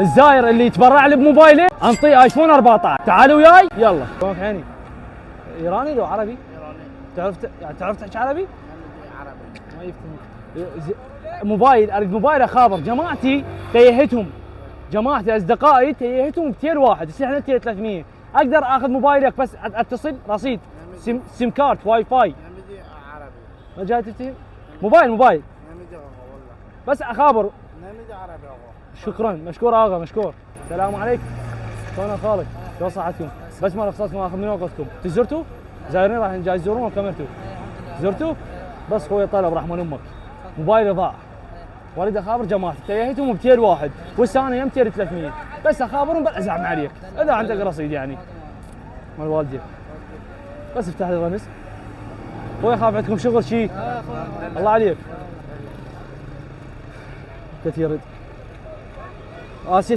الزاير اللي يتبرع لي بموبايله انطيه ايفون 14. تعالوا وياي يلا. شلونك عيني؟ ايراني لو عربي؟ ايراني. تعرف تحكي عربي؟ عربي. ما يفهم. موبايل اريد موبايل اخابر جماعتي تيهتهم. جماعتي اصدقائي تيهتهم كثير واحد، يصير احنا 300. اقدر اخذ موبايلك بس اتصل رصيد سيم كارت واي فاي. عربي. ما جاي تفتهم؟ موبايل والله. بس اخابر. عربي. شكرا مشكور اغا مشكور. السلام عليكم. شلون خالك؟ شلون صحتكم؟ بس ما رخصتكم اخذ من وقتكم. تزرتوا؟ زايرين راح جاي تزورون ولا كملتوا؟ زرتوا؟ بس خوي طلب رحمن امك. موبايلي ضاع. واريد اخابر جماعتي تيهتهم 200 واحد والسنه يم 300 بس اخابرهم بزعم عليك اذا عندك رصيد يعني مال والدي. بس افتح لي الرمز. خوي اخاف عندكم شغل شيء. الله عليك. كثير. اسف.